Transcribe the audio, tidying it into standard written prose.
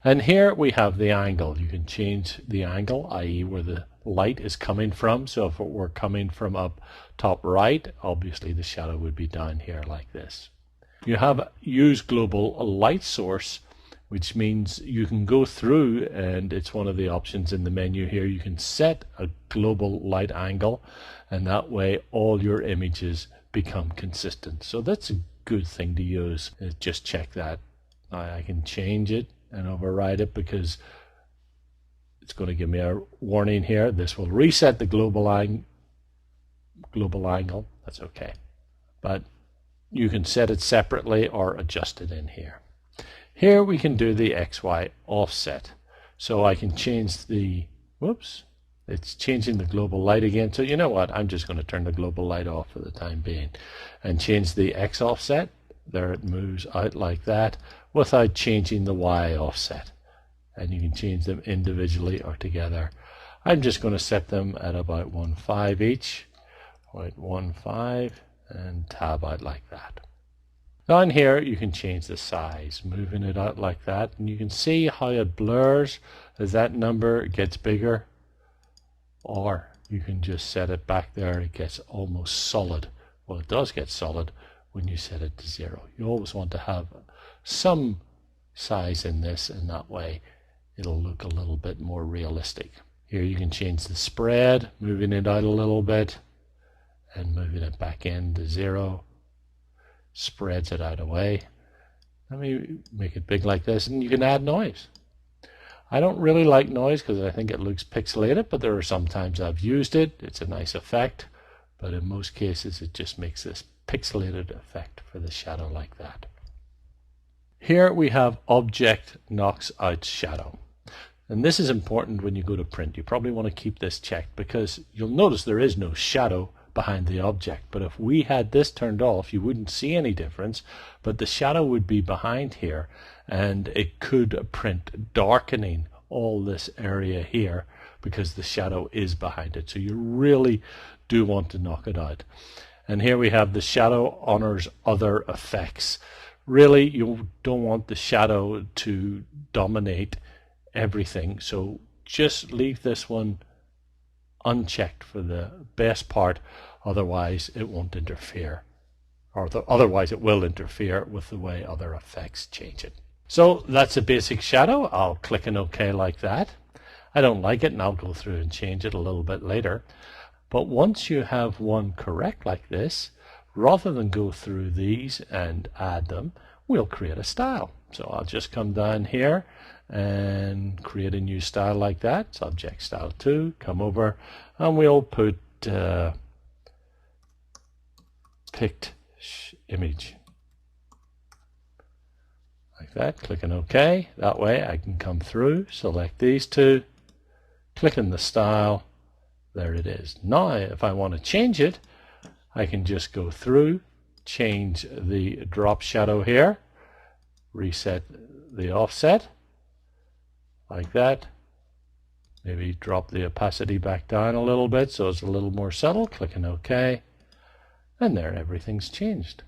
And here we have the angle. You can change the angle, i.e. where the light is coming from. So if it were coming from up top right, obviously the shadow would be down here like this. You have use global light source, which means you can go through, and it's one of the options in the menu here. You can set a global light angle, and that way all your images become consistent. So that's a good thing to use. Just check that. I can change it and override it because it's going to give me a warning here. This will reset the global angle. That's okay. But you can set it separately or adjust it in here. Here we can do the XY offset. So I can change the, it's changing the global light again. So you know what, I'm just going to turn the global light off for the time being and change the X offset. There it moves out like that without changing the Y offset. And you can change them individually or together. I'm just going to set them at about 1.5 each. 0.15 and tab out like that. Down here you can change the size, moving it out like that, and you can see how it blurs as that number gets bigger, or you can just set it back there. It gets almost solid. Well, it does get solid when you set it to 0. You always want to have some size in this, and that way it'll look a little bit more realistic. Here you can change the spread, moving it out a little bit and moving it back in to 0. Spreads it out away. Let me make it big like this, and you can add noise. I don't really like noise because I think it looks pixelated, but there are some times I've used it. It's a nice effect, but in most cases it just makes this pixelated effect for the shadow like that. Here we have object knocks out shadow. And this is important when you go to print. You probably want to keep this checked because you'll notice there is no shadow behind the object. But if we had this turned off, you wouldn't see any difference, but the shadow would be behind here, and it could print darkening all this area here because the shadow is behind it. So you really do want to knock it out. And here we have the shadow honors other effects. Really, you don't want the shadow to dominate everything, so just leave this one unchecked for the best part, otherwise it won't interfere, or otherwise it will interfere with the way other effects change it. So that's a basic shadow. I'll click on OK like that. I don't like it, and I'll go through and change it a little bit later. But once you have one correct like this, rather than go through these and add them, we'll create a style. So I'll just come down here and create a new style like that. Subject style 2, come over, and we'll put picked image like that. Click on OK. That way I can come through, select these two, click on the style. There it is. Now if I want to change it, I can just go through, change the drop shadow here, reset the offset like that, maybe drop the opacity back down a little bit so it's a little more subtle, click on OK, and there everything's changed.